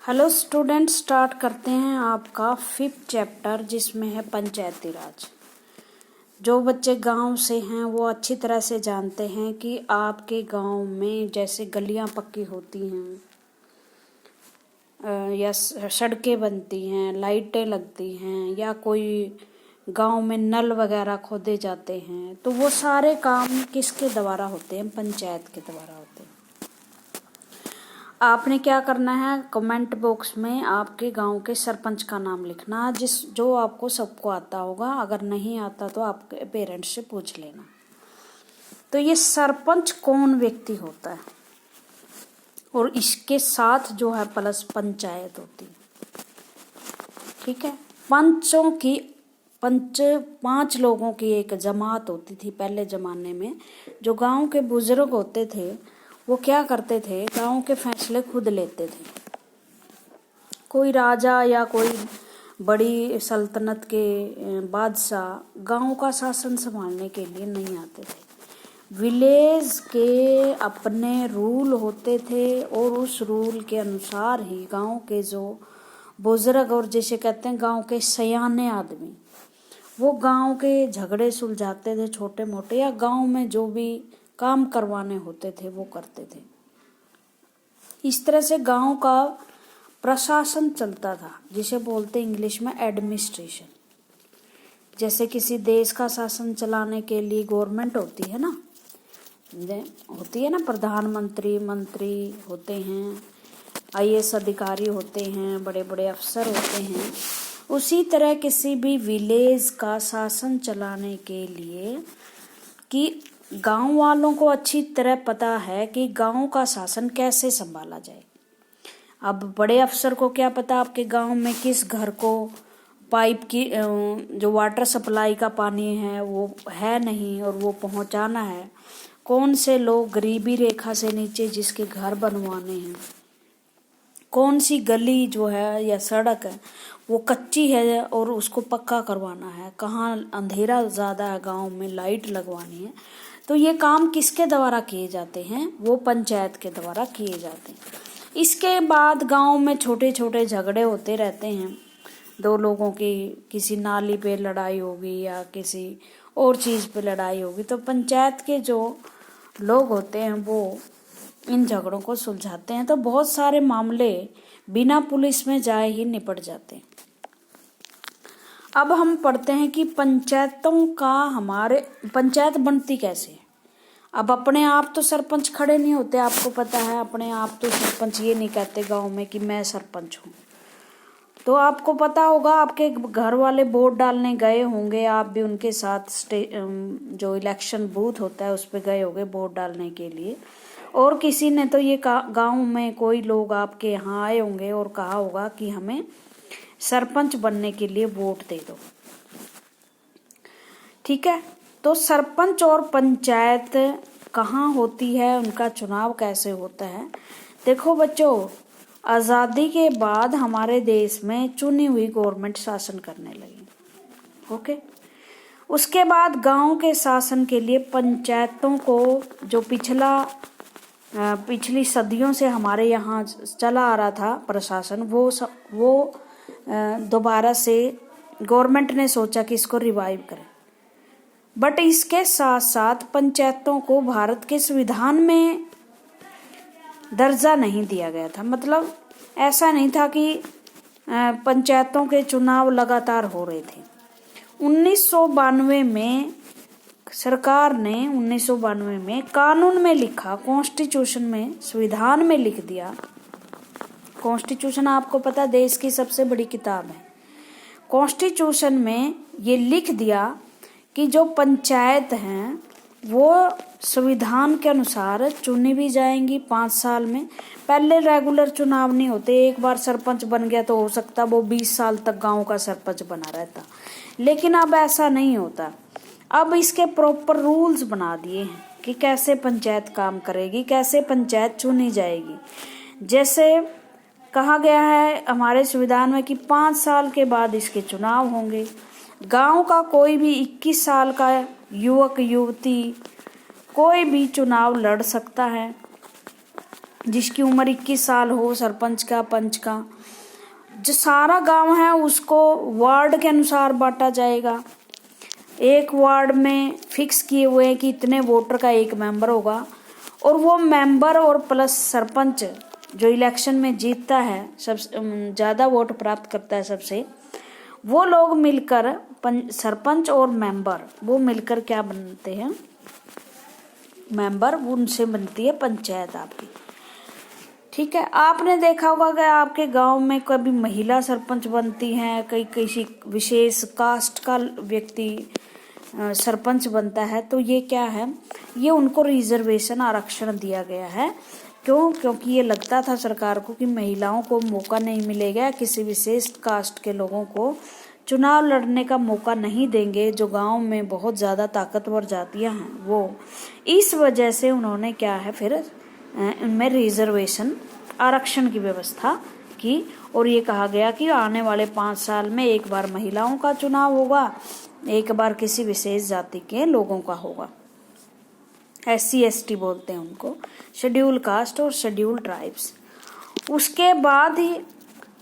Hello student, start करते हैं आपका 5th चैप्टर जिसमें है पंचायती राज। जो बच्चे गांव से हैं वो अच्छी तरह से जानते हैं कि आपके गांव में जैसे गलियां पक्की होती हैं या सड़कें बनती हैं, लाइटें लगती हैं या कोई गांव में नल वगैरह खोदे जाते हैं, तो वो सारे काम किसके द्वारा होते हैं? पंचायत के द्वारा होते हैं। आपने क्या करना है, कमेंट बॉक्स में आपके गांव के सरपंच का नाम लिखना, जो आपको सबको आता होगा। अगर नहीं आता तो आपके पेरेंट्स से पूछ लेना। तो ये सरपंच कौन व्यक्ति होता है, और इसके साथ जो है प्लस पंचायत होती है। ठीक है, पांच लोगों की एक जमात होती थी पहले जमाने में। जो गांव के बुजुर्ग होते थे वो क्या करते थे, गांव के फैसले खुद लेते थे। कोई राजा या कोई बड़ी सल्तनत के बादशाह गांव का शासन संभालने के लिए नहीं आते थे। विलेज के अपने रूल होते थे और उस रूल के अनुसार ही गांव के जो बुजुर्ग और जिसे कहते हैं गांव के सयाने आदमी, वो गांव के झगड़े सुलझाते थे छोटे मोटे, या गांव में जो भी काम करवाने होते थे वो करते थे। इस तरह से गांव का प्रशासन चलता था, जिसे बोलते इंग्लिश में एडमिनिस्ट्रेशन। जैसे किसी देश का शासन चलाने के लिए गवर्नमेंट होती है ना, प्रधानमंत्री, मंत्री होते हैं, आईएएस अधिकारी होते हैं, बड़े बड़े अफसर होते हैं। उसी तरह किसी भी विलेज का शासन चलाने के लिए कि गांव वालों को अच्छी तरह पता है कि गांव का शासन कैसे संभाला जाए। अब बड़े अफसर को क्या पता आपके गांव में किस घर को पाइप की जो वाटर सप्लाई का पानी है वो है नहीं और वो पहुंचाना है। कौन से लोग गरीबी रेखा से नीचे जिसके घर बनवाने हैं, कौन सी गली जो है या सड़क है वो कच्ची है और उसको पक्का करवाना है, कहाँ अंधेरा ज़्यादा है गांव में लाइट लगवानी है। तो ये काम किसके द्वारा किए जाते हैं? वो पंचायत के द्वारा किए जाते हैं। इसके बाद गांव में छोटे छोटे झगड़े होते रहते हैं। दो लोगों की किसी नाली पे लड़ाई होगी या किसी और चीज़ पे लड़ाई होगी, तो पंचायत के जो लोग होते हैं वो इन झगड़ों को सुलझाते हैं। तो बहुत सारे मामले बिना पुलिस में जाए ही निपट जाते हैं। अब हम पढ़ते हैं कि पंचायत बनती कैसे है। अब अपने आप तो सरपंच खड़े नहीं होते, आपको पता है। अपने आप तो सरपंच ये नहीं कहते गांव में कि मैं सरपंच हूँ। तो आपको पता होगा, आपके घर वाले वोट डालने गए होंगे, आप भी उनके साथ जो इलेक्शन बूथ होता है उस पर गए होंगे वोट डालने के लिए। और किसी ने तो ये गांव में कोई लोग आपके यहाँ आए होंगे और कहा होगा कि हमें सरपंच बनने के लिए वोट दे दो। ठीक है, तो सरपंच और पंचायत कहाँ होती है, उनका चुनाव कैसे होता है? देखो बच्चों, आज़ादी के बाद हमारे देश में चुनी हुई गवर्नमेंट शासन करने लगी। ओके, उसके बाद गांव के शासन के लिए पंचायतों को, जो पिछली सदियों से हमारे यहाँ चला आ रहा था प्रशासन, वो दोबारा से गवर्नमेंट ने सोचा कि इसको रिवाइव करें। बट इसके साथ साथ पंचायतों को भारत के संविधान में दर्जा नहीं दिया गया था। मतलब ऐसा नहीं था कि पंचायतों के चुनाव लगातार हो रहे थे। 1992 में सरकार ने 1992 में कानून में लिखा, कॉन्स्टिट्यूशन में, संविधान में लिख दिया। कॉन्स्टिट्यूशन आपको पता देश की सबसे बड़ी किताब है। कॉन्स्टिट्यूशन में ये लिख दिया कि जो पंचायत हैं वो संविधान के अनुसार चुनी भी जाएंगी 5 साल में। पहले रेगुलर चुनाव नहीं होते, एक बार सरपंच बन गया तो हो सकता वो 20 साल तक गांव का सरपंच बना रहता, लेकिन अब ऐसा नहीं होता। अब इसके प्रॉपर रूल्स बना दिए हैं कि कैसे पंचायत काम करेगी, कैसे पंचायत चुनी जाएगी। जैसे कहा गया है हमारे संविधान में कि 5 साल के बाद इसके चुनाव होंगे। गांव का कोई भी 21 साल का युवक युवती कोई भी चुनाव लड़ सकता है। जिसकी उम्र 21 साल हो, सरपंच का, पंच का, जो सारा गांव है उसको वार्ड के अनुसार बांटा जाएगा। एक वार्ड में फिक्स किए हुए हैं कि इतने वोटर का एक मेंबर होगा, और वो मेंबर और प्लस सरपंच जो इलेक्शन में जीतता है, सबसे ज़्यादा वोट प्राप्त करता है सबसे, वो लोग मिलकर सरपंच और मेंबर वो मिलकर क्या बनते हैं, मेंबर, उनसे बनती है पंचायत आपकी। ठीक है, आपने देखा होगा कि आपके गांव में कभी महिला सरपंच बनती हैं, कई किसी विशेष कास्ट का व्यक्ति सरपंच बनता है, तो ये क्या है, ये उनको रिजर्वेशन आरक्षण दिया गया है। क्यों? क्योंकि ये लगता था सरकार को कि महिलाओं को मौका नहीं मिलेगा, किसी विशेष कास्ट के लोगों को चुनाव लड़ने का मौका नहीं देंगे, जो गांव में बहुत ज़्यादा ताकतवर जातियां हैं वो। इस वजह से उन्होंने क्या है फिर इनमें रिजर्वेशन आरक्षण की व्यवस्था की, और ये कहा गया कि आने वाले 5 साल में एक बार महिलाओं का चुनाव होगा, एक बार किसी विशेष जाति के लोगों का होगा। SC ST बोलते हैं उनको, शेड्यूल कास्ट और शेड्यूल ट्राइब्स। उसके बाद ही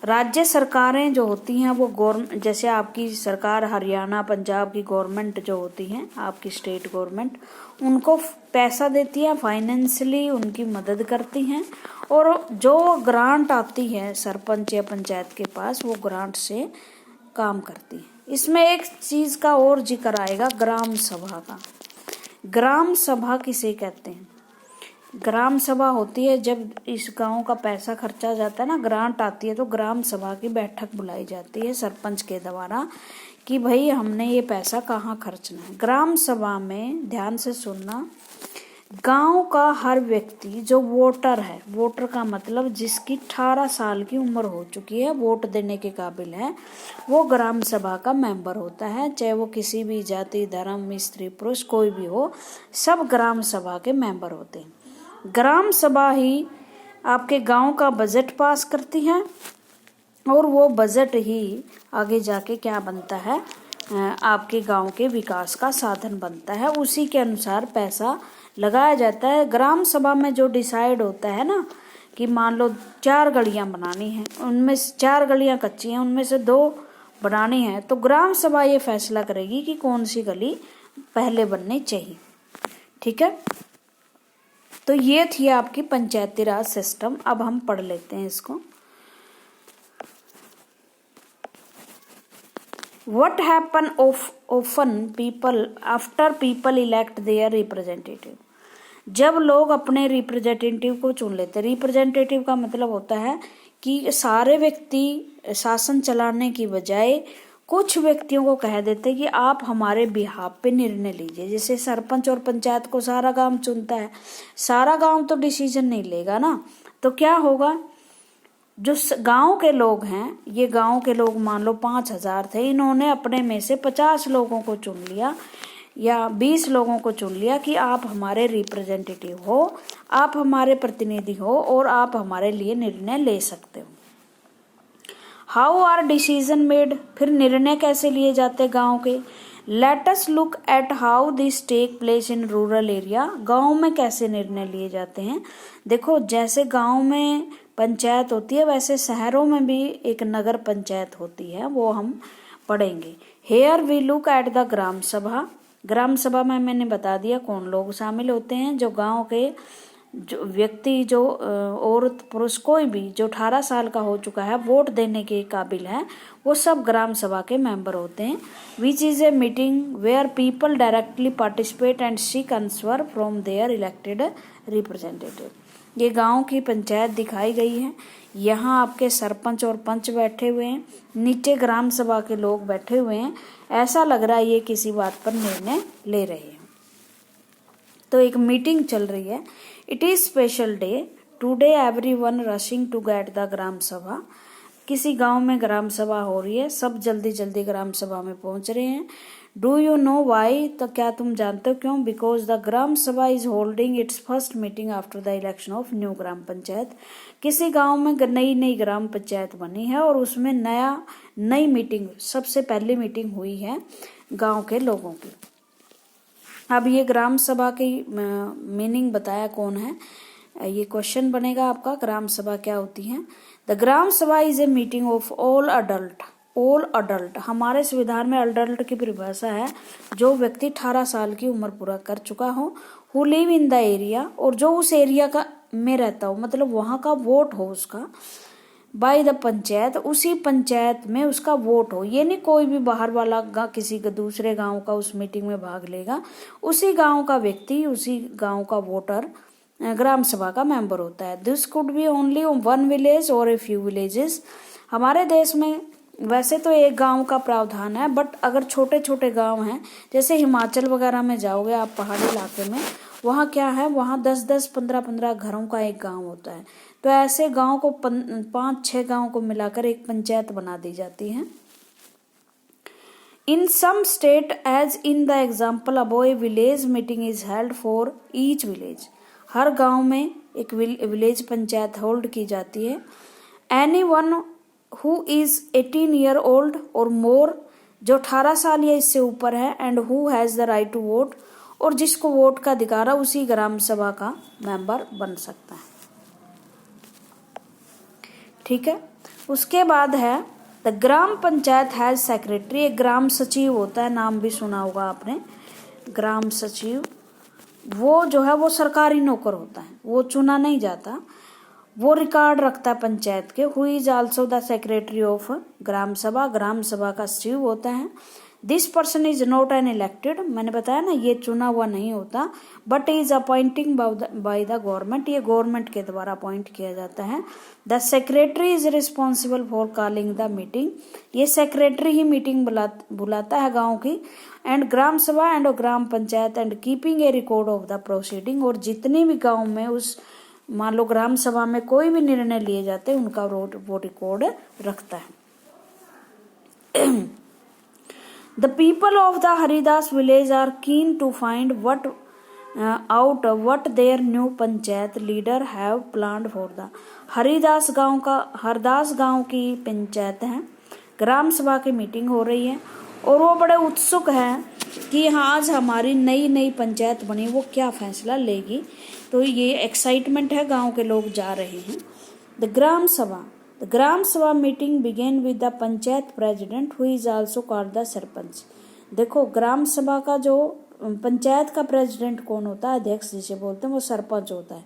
राज्य सरकारें जो होती हैं वो गवर्नमेंट, जैसे आपकी सरकार हरियाणा पंजाब की गवर्नमेंट जो होती हैं, आपकी स्टेट गवर्नमेंट, उनको पैसा देती है, फाइनेंशियली उनकी मदद करती हैं, और जो ग्रांट आती है सरपंच या पंचायत के पास, वो ग्रांट से काम करती है। इसमें एक चीज का और जिक्र आएगा, ग्राम सभा का। ग्राम सभा किसे कहते हैं? ग्राम सभा होती है जब इस गांव का पैसा खर्चा जाता है ना, ग्रांट आती है, तो ग्राम सभा की बैठक बुलाई जाती है सरपंच के द्वारा कि भाई हमने ये पैसा कहाँ खर्चना है। ग्राम सभा में ध्यान से सुनना, गांव का हर व्यक्ति जो वोटर है, वोटर का मतलब जिसकी 18 साल की उम्र हो चुकी है, वोट देने के काबिल है, वो ग्राम सभा का मेंबर होता है। चाहे वो किसी भी जाति, धर्म, स्त्री, पुरुष कोई भी हो, सब ग्राम सभा के मेंबर होते हैं। ग्राम सभा ही आपके गांव का बजट पास करती है, और वो बजट ही आगे जाके क्या बनता है, आपके गांव के विकास का साधन बनता है। उसी के अनुसार पैसा लगाया जाता है। ग्राम सभा में जो डिसाइड होता है ना, कि मान लो 4 गलियां बनानी है, उनमें से 4 गलियां कच्ची हैं, उनमें से 2 बनानी है, तो ग्राम सभा ये फैसला करेगी कि कौन सी गली पहले बननी चाहिए। ठीक है, तो ये थी आपकी पंचायती राज सिस्टम। अब हम पढ़ लेते हैं इसको। What happen often people after people elect their representative? जब लोग अपने रिप्रेजेंटेटिव को चुन लेते हैं, रिप्रेजेंटेटिव का मतलब होता है कि सारे व्यक्ति शासन चलाने की बजाय कुछ व्यक्तियों को कह देते कि आप हमारे बिहाफ पे निर्णय लीजिए। जैसे सरपंच और पंचायत को सारा गांव चुनता है, सारा गांव तो डिसीजन नहीं लेगा ना, तो क्या होगा, जो गांव के लोग हैं, ये गांव के लोग मान लो 5000 थे, इन्होंने अपने में से 50 लोगों को चुन लिया या 20 लोगों को चुन लिया कि आप हमारे रिप्रेजेंटेटिव हो, आप हमारे प्रतिनिधि हो, और आप हमारे लिए निर्णय ले सकते हो। How are decision made? फिर निर्णय कैसे लिए जाते गांव के? Let us look at how this take place in rural area. गांव में कैसे निर्णय लिए जाते हैं? देखो, जैसे गांव में पंचायत होती है, वैसे शहरों में भी एक नगर पंचायत होती है, वो हम पढ़ेंगे। Here we look at the ग्राम सभा। ग्राम सभा में मैंने बता दिया कौन लोग शामिल होते हैं, जो गांव के जो व्यक्ति, जो औरत पुरुष कोई भी जो 18 साल का हो चुका है, वोट देने के काबिल है, वो सब ग्राम सभा के मेंबर होते हैं। Which is a meeting where people directly participate and seek answer from their elected representative. ये गांव की पंचायत दिखाई गई है। यहाँ आपके सरपंच और पंच बैठे हुए हैं, नीचे ग्राम सभा के लोग बैठे हुए हैं। ऐसा लग रहा है ये किसी बात पर निर्णय ले रहे हैं। तो एक मीटिंग चल रही है। It is special day today, everyone rushing to get the ग्राम सभा। किसी गांव में ग्राम सभा हो रही है, सब जल्दी जल्दी ग्राम सभा में पहुंच रहे हैं। Do you know why? तो क्या तुम जानते हो क्यों? Because the gram sabha is holding its first meeting after the election of new gram panchayat. किसी गांव में नई ग्राम पंचायत बनी है और उसमें नई मीटिंग, सबसे पहली मीटिंग हुई है गांव के लोगों की। अब ये ग्राम सभा की मीनिंग बताया कौन है। ये क्वेश्चन बनेगा आपका, ग्राम सभा क्या होती है। The gram sabha is a meeting of all adult. All adult हमारे संविधान में अडल्ट की परिभाषा है जो व्यक्ति 18 साल की उम्र पूरा कर चुका हो, who live in the area, और जो उस एरिया का में रहता हो, मतलब वहां का वोट हो उसका, बाय द पंचायत, उसी पंचायत में उसका वोट हो। ये नहीं कोई भी बाहर वाला किसी दूसरे गांव का उस मीटिंग में भाग लेगा, उसी गांव का व्यक्ति, उसी गांव का वोटर ग्राम सभा का मेंबर होता है। This could be only one village और ए फ्यू विलेजेस। हमारे देश में वैसे तो एक गांव का प्रावधान है, बट अगर छोटे छोटे गांव हैं, जैसे हिमाचल वगैरह में जाओगे आप पहाड़ी इलाके में, वहाँ क्या है, वहाँ 10-10, 15-15 घरों का एक गांव होता है। तो ऐसे गांव को 5-6 गांव को मिलाकर एक पंचायत बना दी जाती है। In some state as in the example above, a village meeting is held for each village. हर गांव में एक विलेज पंचायत होल्ड की जाती है। Anyone who is 18 year old or more, जो 18 साल या इससे ऊपर है, and who has the right to vote, और जिसको वोट का अधिकार है, उसी ग्राम सभा का मेंबर बन सकता है। ठीक है, उसके बाद है the gram panchayat has secretary. एक ग्राम सचिव होता है, नाम भी सुना होगा आपने, ग्राम सचिव। वो जो है वो सरकारी नौकर होता है, वो चुना नहीं जाता, वो रिकॉर्ड रखता है पंचायत के। Who is also the secretary of gram sabha, gram sabha का सचिव होता है। This person is not an elected, मैंने बताया ना ये चुना हुआ नहीं होता, but is appointing by the government, ये गवर्नमेंट के द्वारा अपॉइंट किया जाता है। The secretary is responsible for calling the meeting, ये सेक्रेटरी ही मीटिंग बुलाता है गांव की। And gram sabha and gram panchayat and keeping A record of the proceeding, और जितनी भी गांव में उस मान लो ग्राम सभा में कोई भी निर्णय लिए जाते हैं उनका वो रिकॉर्ड रखता है। The people of the Haridas village are keen to find out what their new panchayat leader have planned for the। Haridas गांव की पंचायत है, ग्राम सभा की मीटिंग हो रही है, और वो बड़े उत्सुक हैं कि आज हमारी नई पंचायत बनी, वो क्या फैसला लेगी। तो ये एक्साइटमेंट है, गांव के लोग जा रहे हैं। The gram Sabha meeting began with the panchayat president who is also called the sarpanch. देखो ग्राम सभा का जो पंचायत का प्रेसिडेंट कौन होता है, अध्यक्ष जिसे बोलते हैं, वो सरपंच होता है।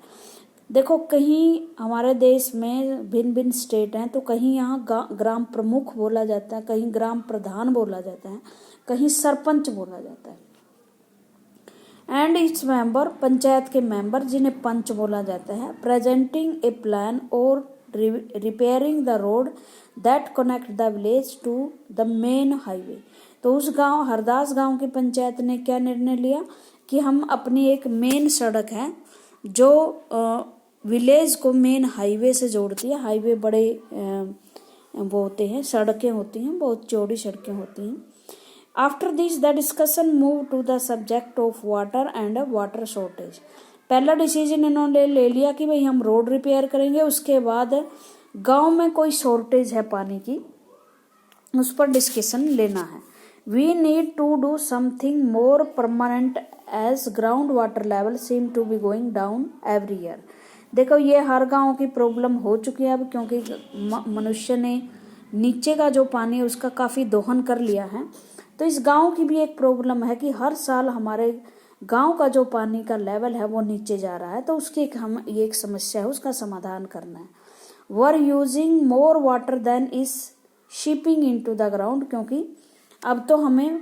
देखो कहीं हमारे देश में भिन्न स्टेट हैं, तो कहीं यहाँ ग्राम प्रमुख बोला जाता है, कहीं ग्राम प्रधान बोला जाता है, कहीं सरपंच बोला जाता है। एंड इट्स मेंबर, पंचायत के मेंबर जिन्हें पंच बोला जाता है, प्रेजेंटिंग ए प्लान और repairing the road that connect the village to the main highway. तो उस गांव हरदास गांव की पंचायत ने क्या निर्णय लिया कि हम अपनी एक मेन सड़क है जो विलेज को मेन हाईवे से जोड़ती है। हाईवे बड़े वो होते हैं, सड़कें होती हैं, बहुत चौड़ी सड़कें होती हैं। After this the discussion move to the subject of water and water shortage. पहला डिसीजन इन्होंने ले लिया कि भाई हम रोड रिपेयर करेंगे, उसके बाद गांव में कोई शॉर्टेज है पानी की, उस पर डिस्कशन लेना है। We need to do something more permanent as ground water level seem to be going down every year. देखो ये हर गांव की प्रॉब्लम हो चुकी है अब, क्योंकि मनुष्य ने नीचे का जो पानी है उसका काफी दोहन कर लिया है। तो इस गांव की भी एक प्रॉब्लम है कि हर साल हमारे गांव का जो पानी का लेवल है वो नीचे जा रहा है, तो उसकी ये एक समस्या है, उसका समाधान करना है। We're using more water than is seeping into the ground, क्योंकि अब तो हमें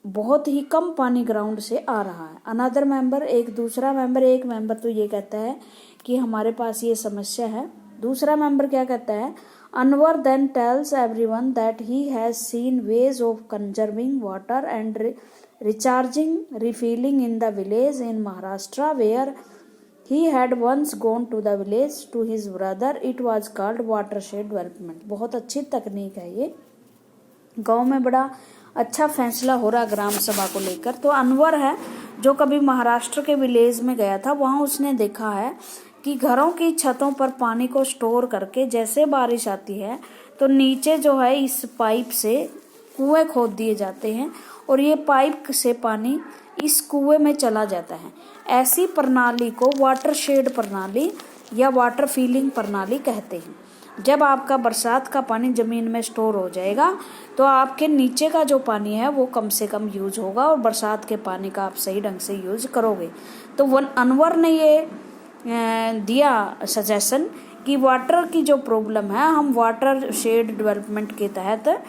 बहुत ही कम पानी ग्राउंड से आ रहा है। अनदर मेंबर, एक मेंबर तो ये कहता है कि हमारे पास ये समस्या है। दूसरा मेंबर क्या कहता है, Anwar then tells everyone that he has seen ways of conserving water and recharging, refilling in the village in Maharashtra where he had once gone to the village to his brother. It was called watershed development। बहुत अच्छी तकनीक है ये, गांव में बड़ा अच्छा फैसला हो रहा ग्राम सभा को लेकर। तो अनवर है जो कभी महाराष्ट्र के विलेज में गया था, वहां उसने देखा है कि घरों की छतों पर पानी को स्टोर करके जैसे बारिश आती है तो नीचे जो है इस पाइप से कुएं खोद दिए जाते हैं और ये पाइप से पानी इस कुएं में चला जाता है। ऐसी प्रणाली को वाटरशेड प्रणाली या वाटर फीलिंग प्रणाली कहते हैं। जब आपका बरसात का पानी ज़मीन में स्टोर हो जाएगा तो आपके नीचे का जो पानी है वो कम से कम यूज होगा और बरसात के पानी का आप सही ढंग से यूज करोगे। तो अनवर ने ये दिया सजेशन कि वाटर की जो प्रॉब्लम है हम वाटर शेड डेवलपमेंट के तहत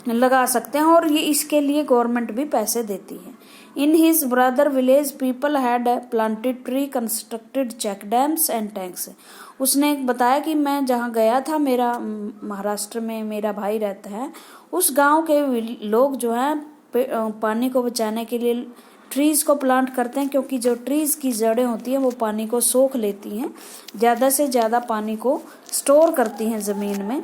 लगा सकते हैं और ये इसके लिए गवर्नमेंट भी पैसे देती है। In his brother village people had planted tree, constructed check dams and tanks. उसने बताया कि मैं जहाँ गया था, मेरा महाराष्ट्र में मेरा भाई रहता है, उस गांव के लोग जो हैं पानी को बचाने के लिए ट्रीज़ को प्लांट करते हैं, क्योंकि जो ट्रीज़ की जड़ें होती हैं वो पानी को सोख लेती हैं, ज़्यादा से ज़्यादा पानी को स्टोर करती हैं ज़मीन में।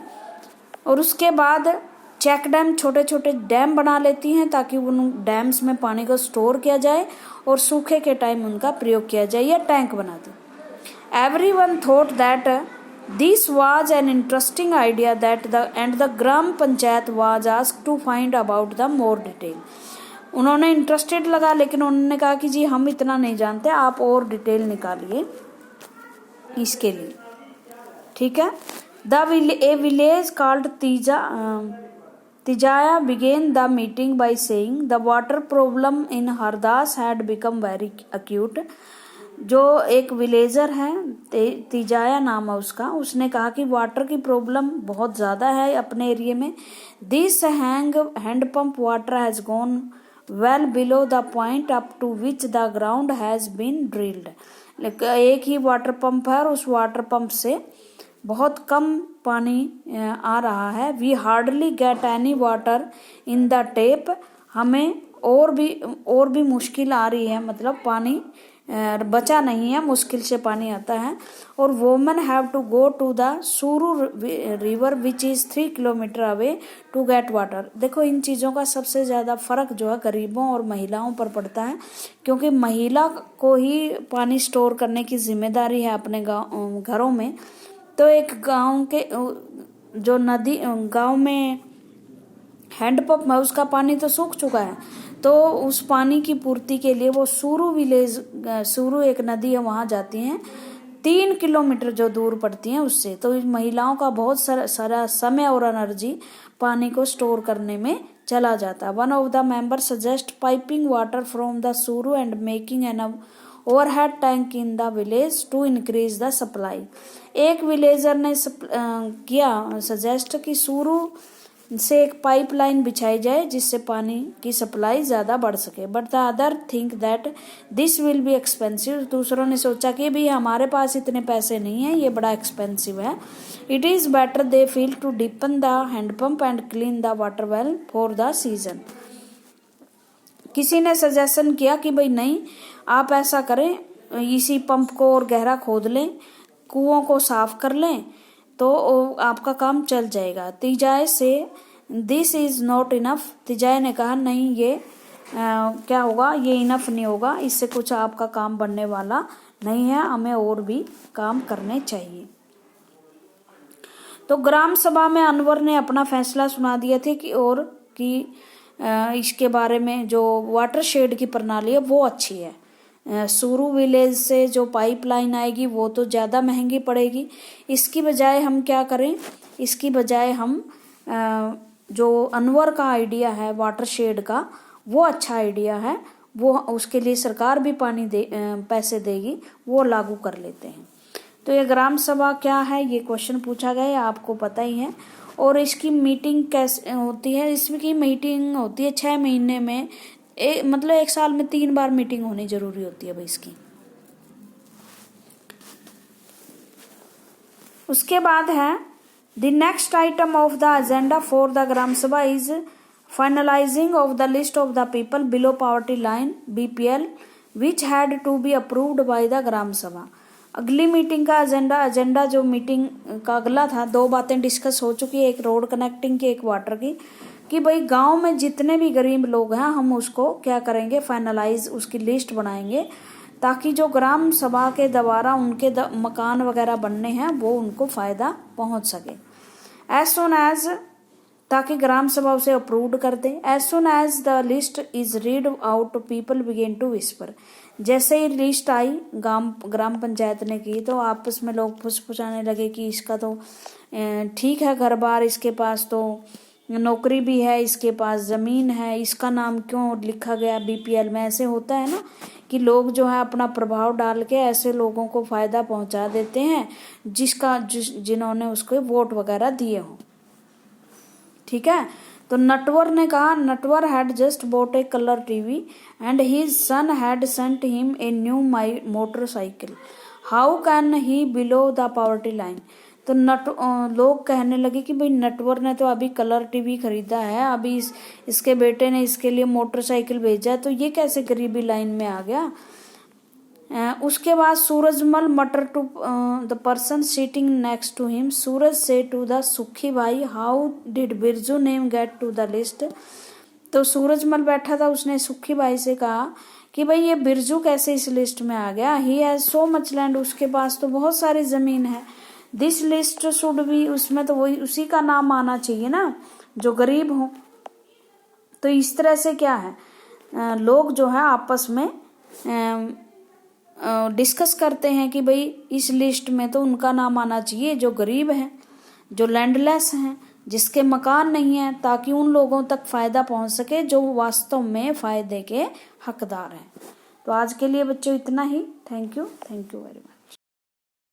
और उसके बाद चेक डैम, छोटे छोटे डैम बना लेती हैं ताकि उन डैम्स में पानी को स्टोर किया जाए और सूखे के टाइम उनका प्रयोग किया जाए, या टैंक बनाती। Everyone thought that this was an interesting idea that the gram panchayat was asked to find about the more detail। उन्होंने इंटरेस्टेड लगा, लेकिन उन्होंने कहा कि जी हम इतना नहीं जानते, आप और डिटेल निकालिए इसके लिए। ठीक है। A village called Tijaya began the meeting by saying the water problem in Hardas had become very acute। जो एक विलेजर है, तिजाया नाम है उसका, उसने कहा कि वाटर की प्रॉब्लम बहुत ज़्यादा है अपने एरिया में। This hand pump water has gone well below the point up to which the ground has been drilled. एक ही वाटर पंप है और उस वाटर पंप से बहुत कम पानी आ रहा है। We hardly get any water in the tap. हमें और भी मुश्किल आ रही है, मतलब पानी बचा नहीं है, मुश्किल से पानी आता है। और women have to go to the Suru river which is 3 kilometre away to get water. देखो, इन चीज़ों का सबसे ज़्यादा फ़र्क जो है गरीबों और महिलाओं पर पड़ता है, क्योंकि महिला को ही पानी स्टोर करने की जिम्मेदारी है अपने घरों में। तो एक गांव के जो नदी गांव में हैंडपंप है उसका पानी तो सूख चुका है, तो उस पानी की पूर्ति के लिए वो सूरू एक नदी है वहाँ जाती हैं, 3 किलोमीटर जो दूर पड़ती हैं उससे। तो महिलाओं का बहुत सारा समय और एनर्जी पानी को स्टोर करने में चला जाता है। One of the member suggest piping water from the Suru and making an overhead tank in the village to increase the supply. एक विलेजर ने किया सजेस्ट कि सूरू से एक पाइपलाइन बिछाई जाए जिससे पानी की सप्लाई ज़्यादा बढ़ सके। But the other think that this will be expensive. दूसरों ने सोचा कि भी हमारे पास इतने पैसे नहीं हैं, ये बड़ा एक्सपेंसिव है। It is better they feel to deepen the handpump and clean the water well for the season. किसी ने सजेशन किया कि भाई नहीं, आप ऐसा करें, इसी पंप को और गहरा खोद लें, कुओं को साफ कर लें, तो आपका काम चल जाएगा। तिजाय से दिस इज़ नॉट इनफ। तिजाय ने कहा नहीं, ये क्या होगा, ये इनफ नहीं होगा, इससे कुछ आपका काम बनने वाला नहीं है, हमें और भी काम करने चाहिए। तो ग्राम सभा में अनवर ने अपना फैसला सुना दिया थे कि इसके बारे में जो वाटर शेड की प्रणाली है वो अच्छी है। सूरू विलेज से जो पाइपलाइन आएगी वो तो ज़्यादा महंगी पड़ेगी। इसकी बजाय हम क्या करें, इसकी बजाय हम जो अनवर का आइडिया है वाटर शेड का, वो अच्छा आइडिया है, वो उसके लिए सरकार भी पैसे देगी, वो लागू कर लेते हैं। तो ये ग्राम सभा क्या है, ये क्वेश्चन पूछा गया है, आपको पता ही है। और इसकी मीटिंग कैसे होती है, इसकी मीटिंग होती है 6 महीने में, मतलब 1 साल में 3 बार मीटिंग होनी जरूरी होती है भाई इसकी। उसके बाद है the next item of the agenda for the gram sabha is finalising of the list of the people below poverty line BPL which had to be approved by the ग्राम सभा। अगली मीटिंग का एजेंडा जो मीटिंग का अगला था, 2 बातें discuss हो चुकी है, एक रोड कनेक्टिंग की, एक वाटर की, कि भाई गांव में जितने भी गरीब लोग हैं हम उसको क्या करेंगे, फाइनलाइज उसकी लिस्ट बनाएंगे, ताकि जो ग्राम सभा के द्वारा उनके मकान वगैरह बनने हैं वो उनको फ़ायदा पहुंच सके। एज सुन एज ताकि ग्राम सभा उसे अप्रूव्ड कर दे। As soon as the list is read out people began to whisper. जैसे ही लिस्ट आई ग्राम पंचायत ने की तो आपस में लोग फुसफुसाने लगे कि इसका तो ठीक है घर बार, इसके पास तो नौकरी भी है, इसके पास जमीन है, इसका नाम क्यों लिखा गया बीपीएल में। ऐसे होता है ना कि लोग जो है अपना प्रभाव डाल के ऐसे लोगों को फायदा पहुंचा देते हैं जिन्होंने उसको वोट वगैरह दिए हो। ठीक है, तो नटवर ने कहा, Natwar had just bought A colour TV and his son had sent him a new motorcycle, how can he below the poverty line. तो लोग कहने लगे कि भाई नटवर ने तो अभी कलर टीवी खरीदा है, अभी इसके बेटे ने इसके लिए मोटरसाइकिल भेजा, तो ये कैसे गरीबी लाइन में आ गया। उसके बाद Surajmal muttered to the person sitting next to him, Suraj से to the Sukhi bhai, how did Birju name get to the list. तो सूरजमल बैठा था, उसने सुखी भाई से कहा कि भाई ये बिरजू कैसे इस लिस्ट में आ गया। He has so much land, उसके पास तो बहुत सारी जमीन है। दिस लिस्ट शुड बी, उसमें तो वही उसी का नाम आना चाहिए ना जो गरीब हो। तो इस तरह से क्या है, लोग जो है आपस में डिस्कस करते हैं कि भाई इस लिस्ट में तो उनका नाम आना चाहिए जो गरीब हैं, जो लैंडलेस हैं, जिसके मकान नहीं है, ताकि उन लोगों तक फायदा पहुंच सके जो वास्तव में फायदे के हकदार हैं। तो आज के लिए बच्चों इतना ही। Thank you very much.